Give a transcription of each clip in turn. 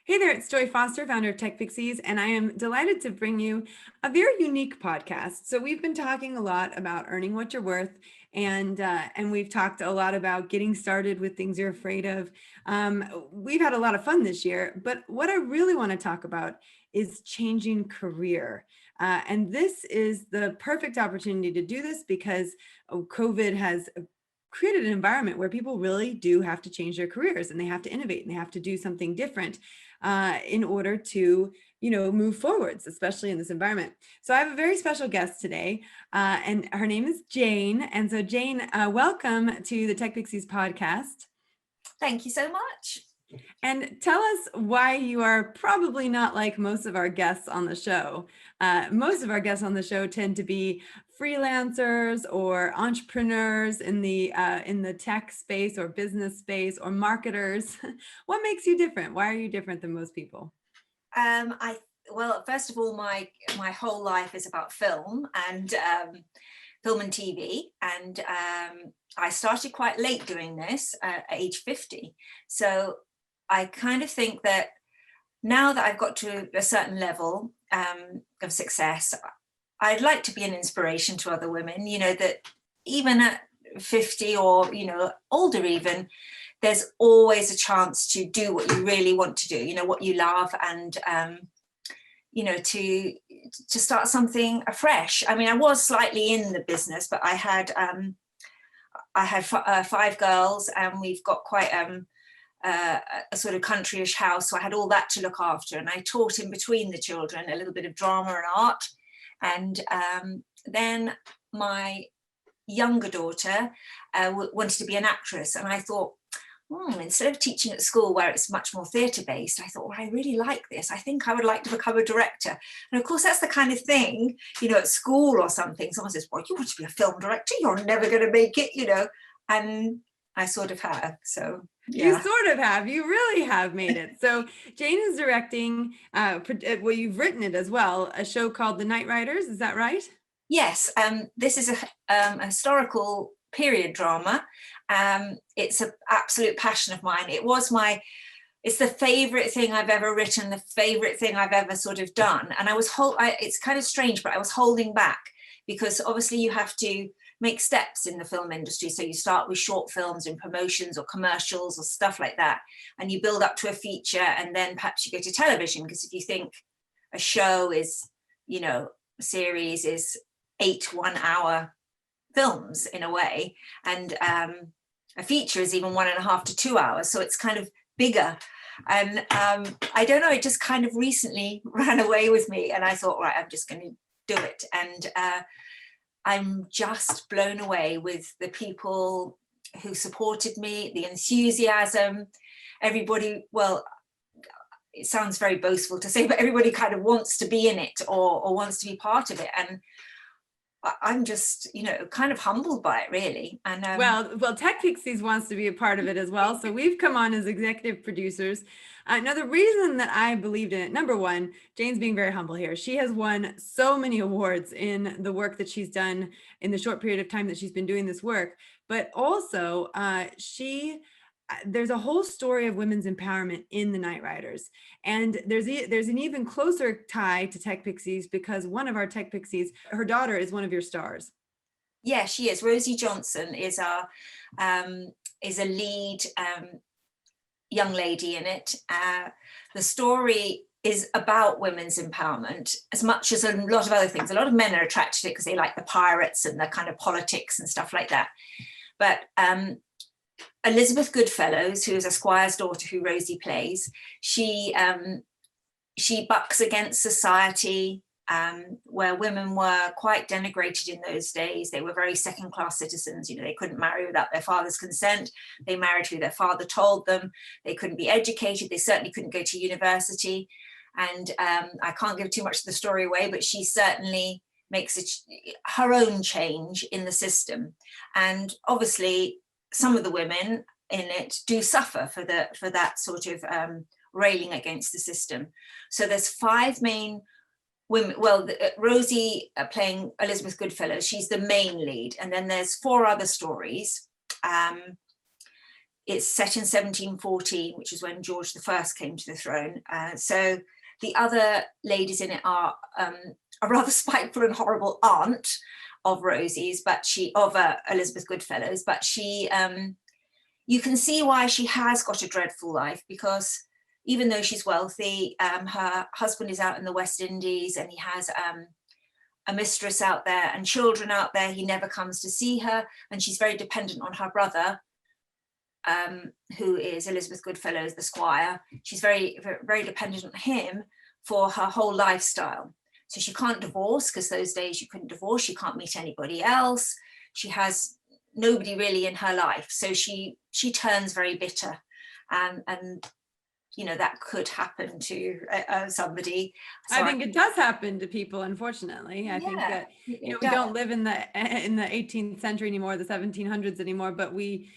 Hey there, it's Joy Foster, founder of Tech Pixies, and I am delighted to bring you a very unique podcast. So we've been talking a lot about earning what you're worth, and we've talked a lot about getting started with things you're afraid of. We've had a lot of fun this year, but what I really want to talk about is changing career. And this is the perfect opportunity to do this because COVID has created an environment where people really do have to change their careers and they have to innovate and they have to do something different in order to move forwards, especially in this environment. So I have a very special guest today, and her name is Jane. And so Jane, welcome to the Tech Pixies podcast. Thank you so much. And tell us why you are probably not like most of our guests on the show. Most of our guests on the show tend to be freelancers or entrepreneurs in the tech space or business space or marketers. What makes you different? Why are you different than most people? Well, first of all, my whole life is about film and TV, and I started quite late doing this at age 50. So I kind of think that now that I've got to a certain level of success, I'd like to be an inspiration to other women, that even at 50 or, older even, there's always a chance to do what you really want to do, what you love, and, to start something afresh. I mean, I was slightly in the business, but I had 5 girls, and we've got quite a sort of countryish house. So I had all that to look after, and I taught in between the children a little bit of drama and art. And then my younger daughter wanted to be an actress. And I thought, instead of teaching at school where it's much more theatre based, I thought, well, I really like this. I think I would like to become a director. And of course, that's the kind of thing, at school or something, someone says, well, you want to be a film director? You're never going to make it, and I sort of have. So yeah. You sort of have. You really have made it. So Jane is directing, well, you've written it as well, a show called The Night Riders. Is that right? Yes. This is a historical period drama. It's an absolute passion of mine. It's the favorite thing I've ever written, the favorite thing I've ever sort of done. And it's kind of strange, but I was holding back because obviously you have to make steps in the film industry. So you start with short films and promotions or commercials or stuff like that, and you build up to a feature, and then perhaps you go to television, because if you think a show is, a series is 8 1-hour films in a way, and a feature is even 1.5 to 2 hours, so it's kind of bigger. And I don't know, it just kind of recently ran away with me, and I thought, right, I'm just going to do it. And I'm just blown away with the people who supported me, the enthusiasm, everybody. Well, it sounds very boastful to say, but everybody kind of wants to be in it or wants to be part of it. And I'm just, kind of humbled by it, really. And well, Tech Pixies wants to be a part of it as well. So we've come on as executive producers. Now, the reason that I believed in it, number one, Jane's being very humble here. She has won so many awards in the work that she's done in the short period of time that she's been doing this work. But also, there's a whole story of women's empowerment in The Night Riders. And there's an even closer tie to Tech Pixies because one of our Tech Pixies, her daughter, is one of your stars. Yeah, she is. Rosie Johnson is a lead young lady in it. The story is about women's empowerment as much as a lot of other things. A lot of men are attracted to it because they like the pirates and the kind of politics and stuff like that. But Elizabeth Goodfellows, who is a squire's daughter who Rosie plays, she bucks against society, where women were quite denigrated in those days. They were very second-class citizens. They couldn't marry without their father's consent. They married who their father told them. They couldn't be educated. They certainly couldn't go to university. And I can't give too much of the story away, but she certainly makes her own change in the system. And obviously, some of the women in it do suffer for that sort of railing against the system. So there's 5 main women. Well, Rosie playing Elizabeth Goodfellows, she's the main lead, and then there's 4 other stories. it's set in 1714, which is when George I came to the throne. So the other ladies in it are a rather spiteful and horrible aunt of Rosie's, but of Elizabeth Goodfellow's, but she, you can see why she has got a dreadful life, because even though she's wealthy, her husband is out in the West Indies, and he has a mistress out there and children out there. He never comes to see her, and she's very dependent on her brother, who is Elizabeth Goodfellow's the squire. She's very, very dependent on him for her whole lifestyle. So she can't divorce, because those days you couldn't divorce. She can't meet anybody else. She has nobody really in her life. So she turns very bitter, and you know, that could happen to somebody. So I think it does happen to people, unfortunately. I think that, you know, we don't live in the 18th century anymore, the 1700s anymore, but we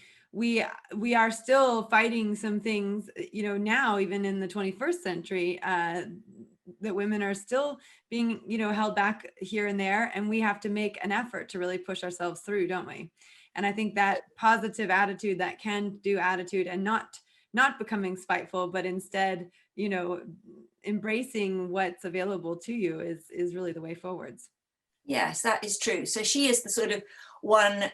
are still fighting some things, you know, now, even in the 21st century, that women are still being, you know, held back here and there, and we have to make an effort to really push ourselves through, don't we? And I think that positive attitude, that can-do attitude, and not becoming spiteful, but instead, you know, embracing what's available to you is really the way forwards. Yes, that is true. So she is the sort of one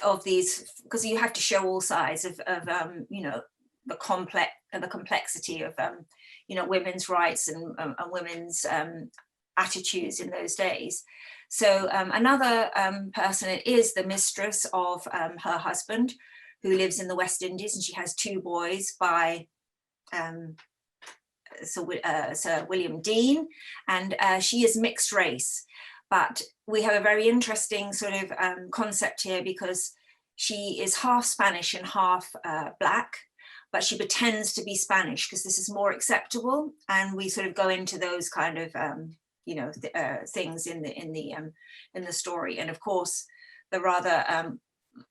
of these, because you have to show all sides of you know, the complexity of you know, women's rights and women's attitudes in those days. So another person is the mistress of her husband, who lives in the West Indies, and she has 2 boys by Sir William Dean, and she is mixed race. But we have a very interesting sort of concept here, because she is half Spanish and half black, but she pretends to be Spanish because this is more acceptable. And we sort of go into those kind of you know, things in the story. And of course, the rather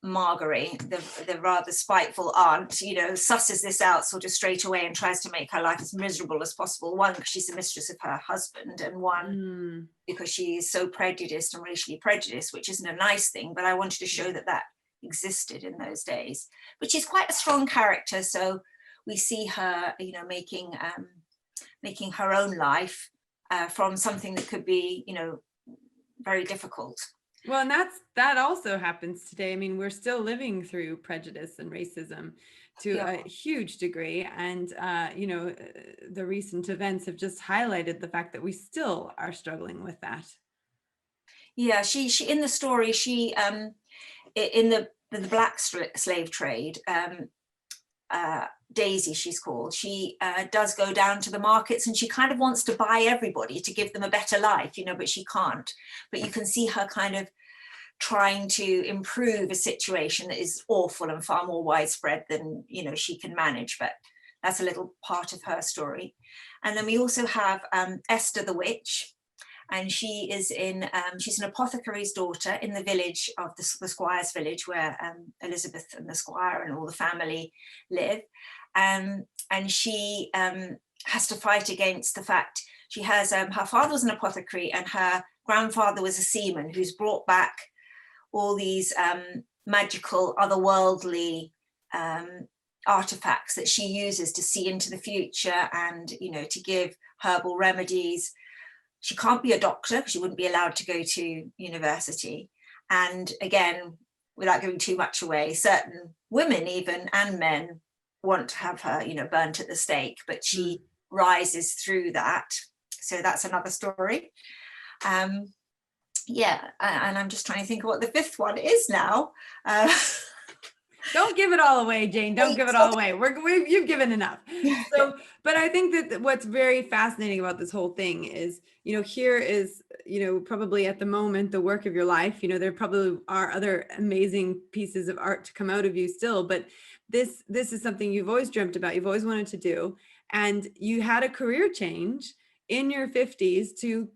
Marguerite, the rather spiteful aunt, you know, susses this out sort of straight away and tries to make her life as miserable as possible. One, because she's the mistress of her husband, and one, because she's so prejudiced and racially prejudiced, which isn't a nice thing, but I wanted to show that that existed in those days. But she's quite a strong character, so we see her, you know, making her own life from something that could be, you know, very difficult. Well, and that also happens today. I mean, we're still living through prejudice and racism to a huge degree. And, you know, the recent events have just highlighted the fact that we still are struggling with that. Yeah, she in the story, she, in the black slave trade, Daisy, she's called, she does go down to the markets, and she kind of wants to buy everybody to give them a better life, you know, but she can't. But you can see her kind of trying to improve a situation that is awful and far more widespread than, you know, she can manage. But that's a little part of her story. And then we also have Esther the witch, and she is in she's an apothecary's daughter in the village of the squire's village, where Elizabeth and the squire and all the family live. And she has to fight against the fact she has her father was an apothecary, and her grandfather was a seaman who's brought back all these magical, otherworldly artifacts that she uses to see into the future, and, you know, to give herbal remedies. She can't be a doctor because she wouldn't be allowed to go to university. And again, without giving too much away, certain women even, and men, want to have her, you know, burnt at the stake, but she rises through that. So that's another story. Yeah, and I'm just trying to think of what the 5th one is now. Don't give it all away, Jane. Don't give it all away. You've given enough. So, but I think that what's very fascinating about this whole thing is, you know, here is, you know, probably at the moment, the work of your life. You know, there probably are other amazing pieces of art to come out of you still, but this is something you've always dreamt about. You've always wanted to do. And you had a career change in your 50s to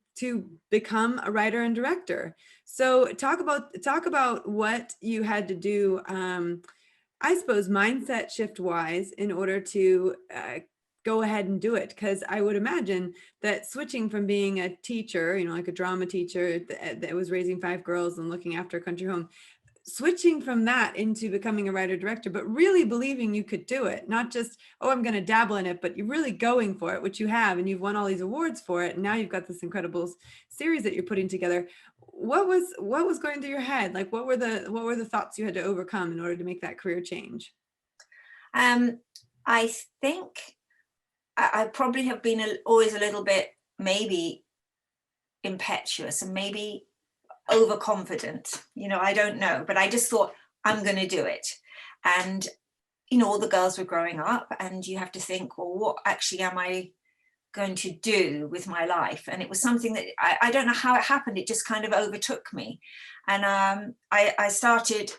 become a writer and director. So talk about what you had to do, I suppose, mindset shift wise, in order to go ahead and do it. Because I would imagine that switching from being a teacher, you know, like a drama teacher that was raising 5 girls and looking after a country home, switching from that into becoming a writer director, but really believing you could do it, not just, oh, I'm going to dabble in it, but you're really going for it, which you have, and you've won all these awards for it. And now you've got this incredible series that you're putting together. What was going through your head? Like, what were the thoughts you had to overcome in order to make that career change? I think I probably have been always a little bit maybe impetuous and maybe overconfident, I don't know, but I just thought I'm going to do it. And all the girls were growing up, and you have to think, well, what actually am I going to do with my life? And it was something that I don't know how it happened. It just kind of overtook me. And I started,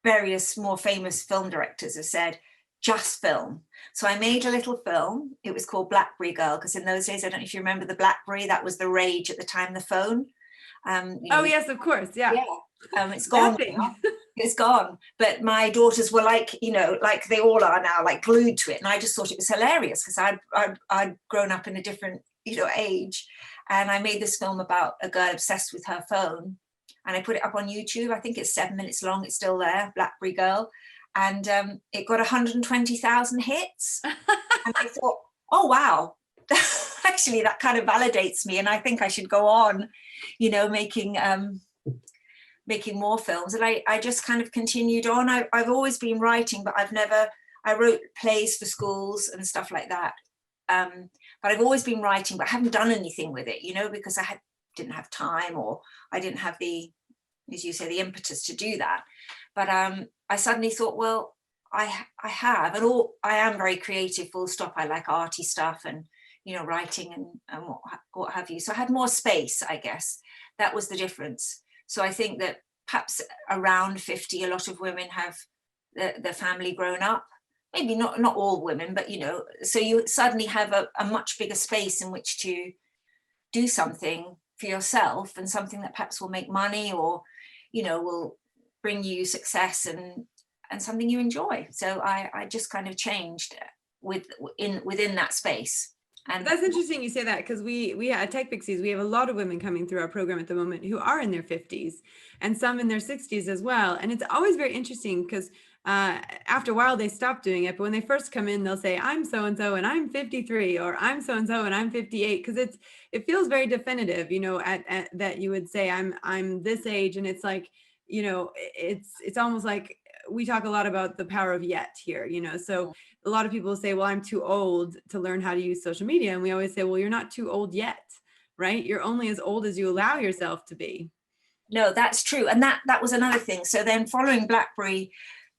various more famous film directors have said, just film. So I made a little film. It was called Blackberry Girl, because in those days, I don't know if you remember the Blackberry, that was the rage at the time, the phone. Oh, yes, of course. Yeah. It's gone now. It's gone. But my daughters were like, like they all are now, like glued to it. And I just thought it was hilarious, because I'd grown up in a different, age. And I made this film about a girl obsessed with her phone. And I put it up on YouTube. I think it's 7 minutes long. It's still there, Blackberry Girl. And it got 120,000 hits. And I thought, oh, wow. Actually, that kind of validates me. And I think I should go on, making more films. And I just kind of continued on. I've always been writing, but I wrote plays for schools and stuff like that. But I've always been writing, but I haven't done anything with it, because I didn't have time, or I didn't have the, as you say, the impetus to do that. But I suddenly thought, well, I have, and I am very creative, full stop. I like arty stuff and, writing and what have you. So I had more space, I guess. That was the difference. So I think that perhaps around 50, a lot of women have their family grown up. Maybe not all women, but, so you suddenly have a much bigger space in which to do something for yourself, and something that perhaps will make money, or, will bring you success and something you enjoy. So I just kind of changed within that space. And that's interesting you say that, because we at Tech Pixies, we have a lot of women coming through our program at the moment who are in their 50s, and some in their 60s as well. And it's always very interesting, because after a while they stop doing it, but when they first come in, they'll say, I'm so and so and I'm 53, or I'm so and so and I'm 58, because it feels very definitive, at that you would say I'm this age. And it's like, it's almost like we talk a lot about the power of yet here, so a lot of people say, well, I'm too old to learn how to use social media. And we always say, well, you're not too old yet, right? You're only as old as you allow yourself to be. No, that's true. And that was another thing. So then, following Blackberry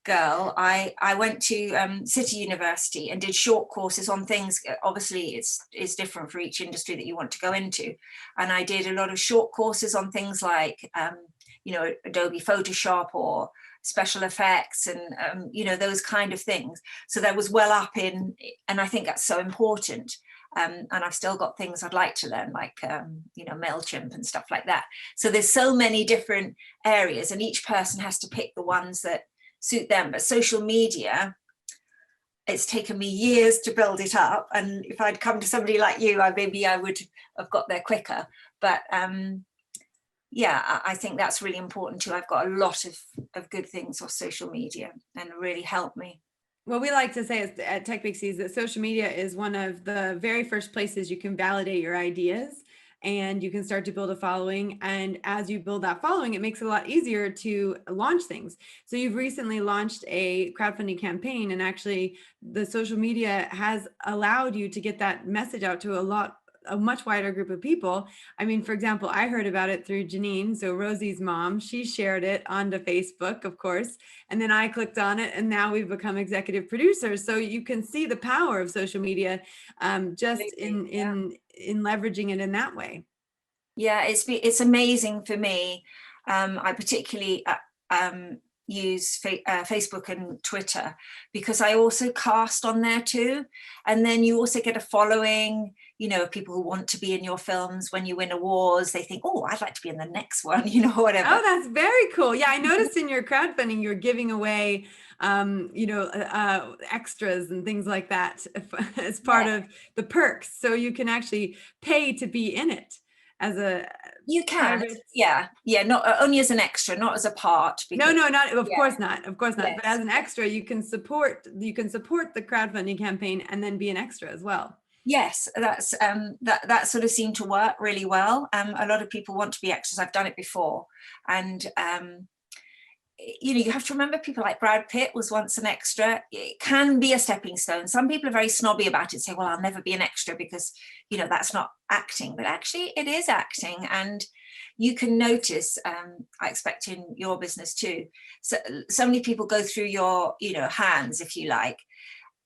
Girl, I went to City University and did short courses on things. Obviously, it's different for each industry that you want to go into. And I did a lot of short courses on things like, Adobe Photoshop or special effects and, those kind of things. So that was well up in, and I think that's so important. And I've still got things I'd like to learn, like, MailChimp and stuff like that. So there's so many different areas, and each person has to pick the ones that suit them. But social media, it's taken me years to build it up. And if I'd come to somebody like you, maybe I would have got there quicker. But I think that's really important too. I've got a lot of good things off social media, and really helped me. Well, we like to say at Tech Pixies that social media is one of the very first places you can validate your ideas, and you can start to build a following. And as you build that following, it makes it a lot easier to launch things. So you've recently launched a crowdfunding campaign, and actually the social media has allowed you to get that message out to a much wider group of people. I mean, for example, I heard about it through Janine, so Rosie's mom. She shared it onto Facebook, of course, and then I clicked on it, and now we've become executive producers. So you can see the power of social media, just in leveraging it in that way. Yeah, it's amazing for me. I particularly use Facebook and Twitter, because I also cast on there too. And then you also get a following, people who want to be in your films. When you win awards, they think, oh, I'd like to be in the next one, whatever. Oh, that's very cool. Yeah, I noticed in your crowdfunding, you're giving away, extras and things like that as part of the perks. So you can actually pay to be in it. as a You can, private? yeah, not only as an extra, not as a part. No, Because no, not, of yeah, course not, of course not. But as yes, an extra, you can support the crowdfunding campaign and then be an extra as well. yes, that sort of seemed to work really well. A lot of people want to be extras. I've done it before, and you have to remember people like Brad Pitt was once an extra. It can be a stepping stone. Some people are very snobby about it, say, well, I'll never be an extra because that's not acting. But actually it is acting, and you can notice, I expect in your business too, so many people go through your hands, if you like,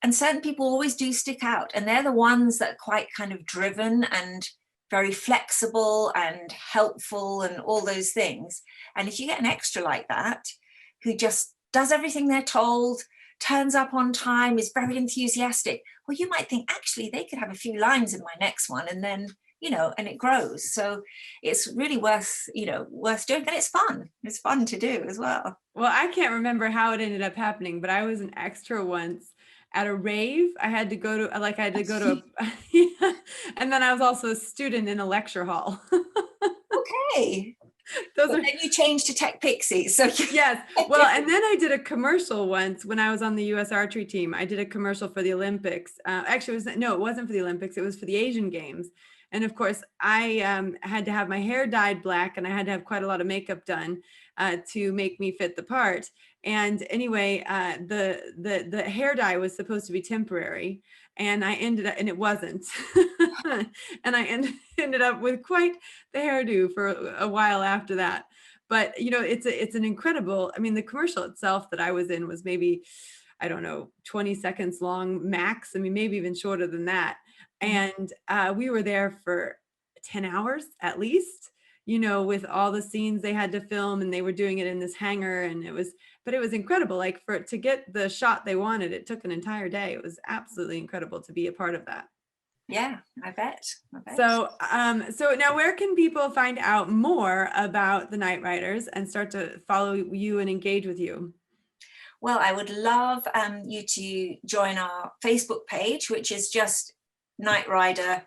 and certain people always do stick out, and they're the ones that are quite kind of driven and very flexible and helpful and all those things. And if you get an extra like that, who just does everything they're told, turns up on time, is very enthusiastic, well, you might think actually they could have a few lines in my next one, and then and it grows. So it's really worth doing, and it's fun to do as well. Well, I can't remember how it ended up happening, but I was an extra once at a rave. I had to go to yeah, and then I was also a student in a lecture hall. Okay, Those but are then you changed to Tech Pixies, so Yes. Well, and then I did a commercial once when I was on the US archery team. I did a commercial for the Olympics. Actually, it wasn't for the Olympics. It was for the Asian Games. And of course, I had to have my hair dyed black, and I had to have quite a lot of makeup done to make me fit the part. And anyway, the hair dye was supposed to be temporary, and and it wasn't. And I ended up with quite the hairdo for a while after that. But it's an incredible, I mean, the commercial itself that I was in was maybe, I don't know, 20 seconds long max. I mean, maybe even shorter than that. And we were there for 10 hours at least, with all the scenes they had to film, and they were doing it in this hangar, and it was incredible. Like, to get the shot they wanted, it took an entire day. It was absolutely incredible to be a part of that. yeah, I bet. So now, where can people find out more about the Night Riders and start to follow you and engage with you? Well, I would love you to join our Facebook page, which is just Night Rider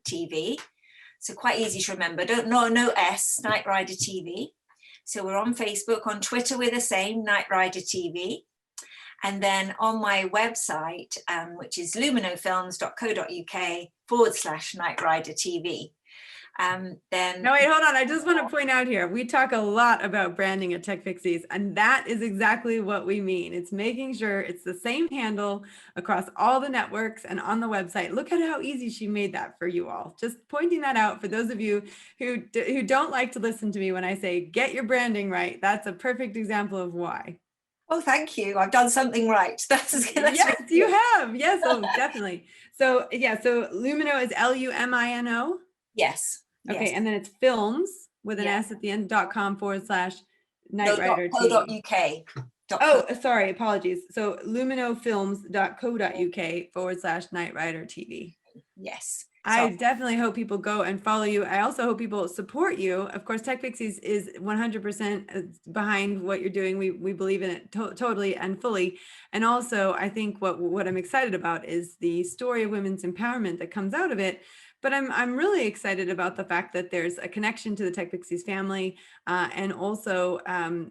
TV. So quite easy to remember. No S, Night Rider TV. So we're on Facebook, on Twitter, we're the same, Night Rider TV. And then on my website, which is luminofilms.co.uk/Night Rider TV. Then No, wait, hold on. I just want to point out here, we talk a lot about branding at Tech Pixies, and that is exactly what we mean. It's making sure it's the same handle across all the networks and on the website. Look at how easy she made that for you all. Just pointing that out for those of you who don't like to listen to me when I say get your branding right. That's a perfect example of why. oh, thank you. I've done something right. That's Yes, you have. Yes, oh, definitely. So yeah, so Lumino is LUMINO. Yes. Okay, Yes. and then it's films with an Yeah. S at the end, .com/Night No, Rider .co.uk. TV. Oh, sorry, apologies. So luminofilms.co.uk/Night Rider TV. Yes. I definitely hope people go and follow you. I also hope people support you. Of course, Tech Pixies is 100% behind what you're doing. We believe in it totally and fully. And also, I think what I'm excited about is the story of women's empowerment that comes out of it. But I'm really excited about the fact that there's a connection to the Tech Pixies family, and also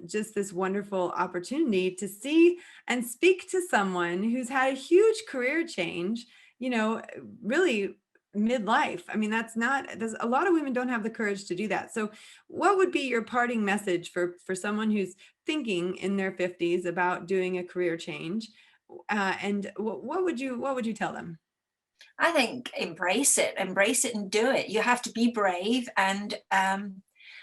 just this wonderful opportunity to see and speak to someone who's had a huge career change, really midlife. I mean, there's a lot of women don't have the courage to do that. So what would be your parting message for someone who's thinking in their 50s about doing a career change? And what would you tell them? I think embrace it and do it. You have to be brave, and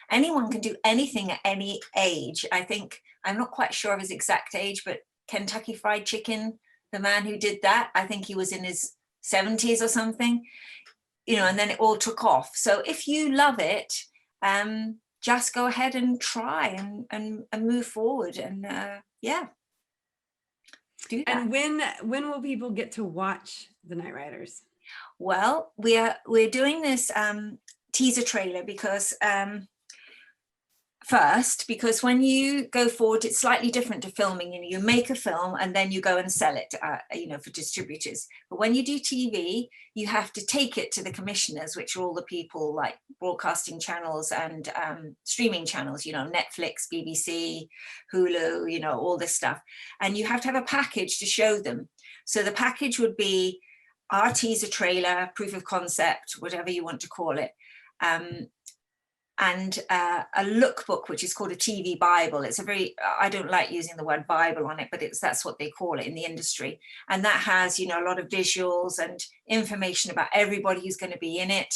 anyone can do anything at any age. I think, I'm not quite sure of his exact age, but Kentucky Fried Chicken, the man who did that, I think he was in his 70s or something, and then it all took off. So if you love it, just go ahead and try and move forward, and do that. And when will people get to watch the Night Riders? Well, we're doing this teaser trailer because first, because when you go forward, it's slightly different to filming. You make a film and then you go and sell it, for distributors. But when you do TV, you have to take it to the commissioners, which are all the people like broadcasting channels and streaming channels, Netflix, BBC, Hulu, all this stuff. And you have to have a package to show them. So the package would be our teaser trailer, proof of concept, whatever you want to call it. And a lookbook, which is called a TV Bible. It's I don't like using the word Bible on it, but that's what they call it in the industry. And that has, a lot of visuals and information about everybody who's going to be in it.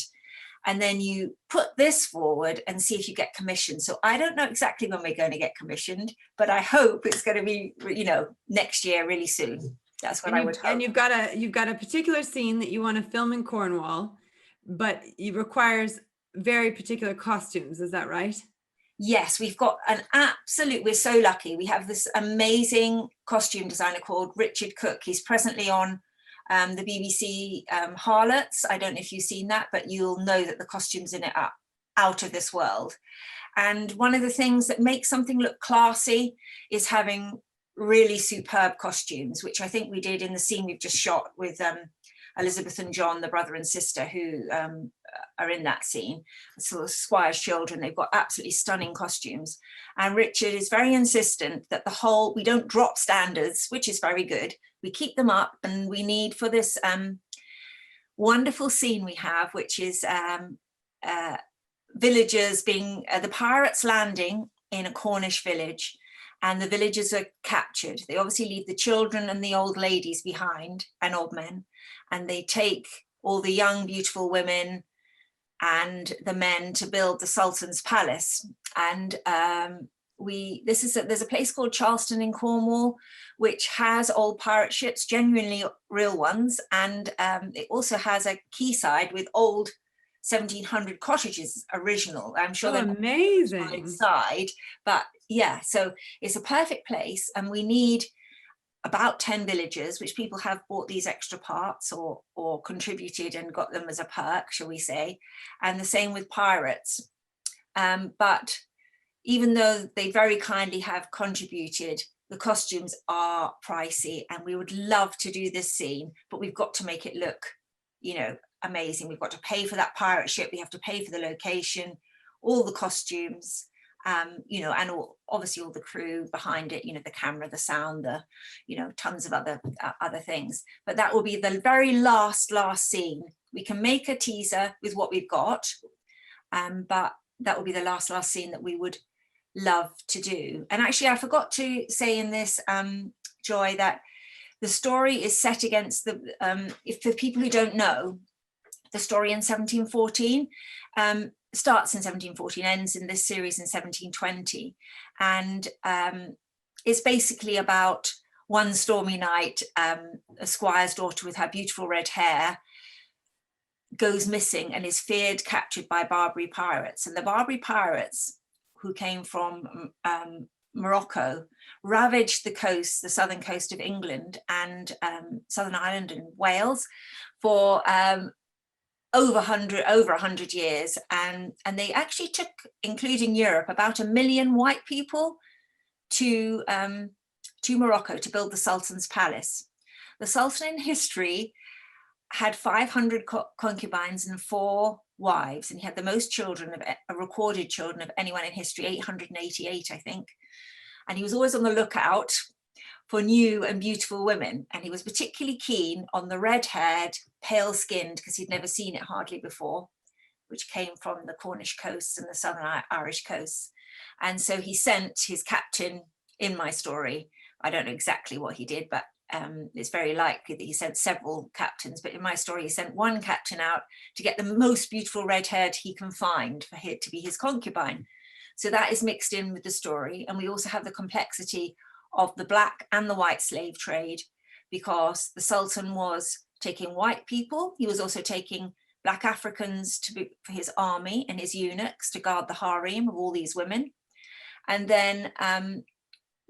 And then you put this forward and see if you get commissioned. So I don't know exactly when we're going to get commissioned, but I hope it's going to be, next year, really soon. That's what I would hope. And you've got a particular scene that you want to film in Cornwall, but it requires very particular costumes. Is that right? Yes, we've got we're so lucky. We have this amazing costume designer called Richard Cook. He's presently on the BBC Harlots. I don't know if you've seen that, but you'll know that the costumes in it are out of this world. And one of the things that makes something look classy is having really superb costumes, which I think we did in the scene we've just shot with Elizabeth and John, the brother and sister who are in that scene. So Squire's children, they've got absolutely stunning costumes. And Richard is very insistent that we don't drop standards, which is very good. We keep them up, and we need for this wonderful scene we have, which is villagers being, the pirates landing in a Cornish village, and the villagers are captured. They obviously leave the children and the old ladies behind, and old men, and they take all the young, beautiful women and the men to build the Sultan's palace. And there's a place called Charleston in Cornwall, which has old pirate ships, genuinely real ones. And it also has a quayside with old 1700 cottages, original. I'm sure they're amazing inside, but yeah, so it's a perfect place. And we need about 10 villagers, which people have bought these extra parts or contributed and got them as a perk, shall we say. And the same with pirates. But even though they very kindly have contributed, the costumes are pricey, and we would love to do this scene, but we've got to make it look, amazing. We've got to pay for that pirate ship. We have to pay for the location, all the costumes, and obviously all the crew behind it, the camera, the sound, tons of other things. But that will be the very last scene. We can make a teaser with what we've got, but that will be the last scene that we would love to do. And actually, I forgot to say in this, Joy, that the story is set against if for people who don't know, the story in 1714 starts in 1714, ends in this series in 1720, and it's basically about one stormy night, a squire's daughter with her beautiful red hair goes missing and is feared captured by Barbary pirates. And the Barbary pirates, who came from Morocco, ravaged the southern coast of England and Southern Ireland and Wales for over 100 years, and they actually took, including Europe, about 1 million white people to Morocco to build the Sultan's palace. The Sultan in history had 500 concubines and 4 wives, and he had the most recorded children of anyone in history, 888, I think. And he was always on the lookout for new and beautiful women. And he was particularly keen on the red-haired, pale-skinned, because he'd never seen it hardly before, which came from the Cornish coasts and the Southern Irish coasts. And so he sent his captain, in my story, I don't know exactly what he did, but it's very likely that he sent several captains, but in my story, he sent one captain out to get the most beautiful red-haired he can find for her to be his concubine. So that is mixed in with the story. And we also have the complexity of the black and the white slave trade, because the Sultan was taking white people. He was also taking black Africans for his army and his eunuchs to guard the harem of all these women. And then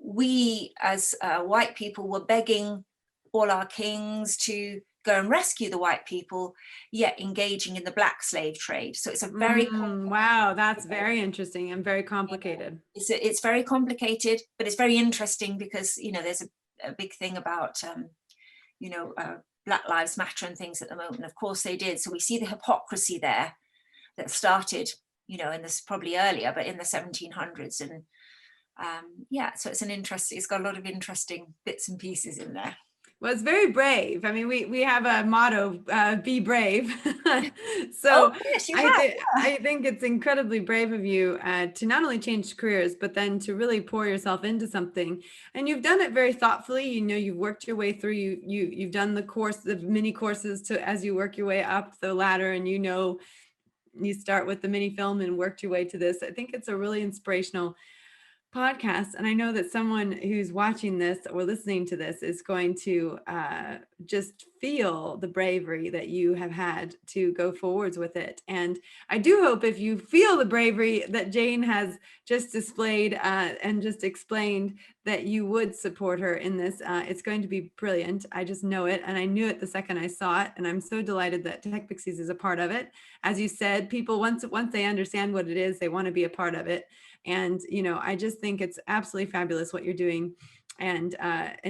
we as white people were begging all our kings to go and rescue the white people, yet engaging in the black slave trade. So it's a very Wow, that's very interesting and very complicated. it's very complicated, but it's very interesting because, you know, there's a big thing about, you know, Black Lives Matter and things at the moment. Of course they did. So we see the hypocrisy there that started, you know, in this probably earlier, but in the 1700s. And yeah, so it's got a lot of interesting bits and pieces in there. Well, it's very brave. I mean, we have a motto, be brave. Oh, So yes, you have. I think it's incredibly brave of you to not only change careers, but then to really pour yourself into something. And you've done it very thoughtfully. You know, you've worked your way through, you've done the mini courses to as you work your way up the ladder, and you know, you start with the mini film and worked your way to this. I think it's a really inspirational podcast, and I know that someone who's watching this or listening to this is going to just feel the bravery that you have had to go forwards with it. And I do hope if you feel the bravery that Jane has just displayed and just explained, that you would support her in this. It's going to be brilliant. I just know it, and I knew it the second I saw it, and I'm so delighted that Tech Pixies is a part of it. As you said, people once they understand what it is, they want to be a part of it. And, you know, I just think it's absolutely fabulous what you're doing. And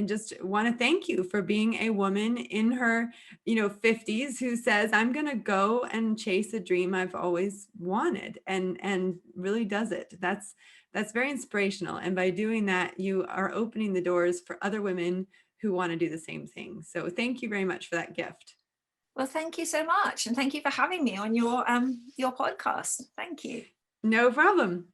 just want to thank you for being a woman in her, you know, 50s who says, I'm going to go and chase a dream I've always wanted, and really does it. That's very inspirational. And by doing that, you are opening the doors for other women who want to do the same thing. So thank you very much for that gift. Well, thank you so much. And thank you for having me on your podcast. Thank you. No problem.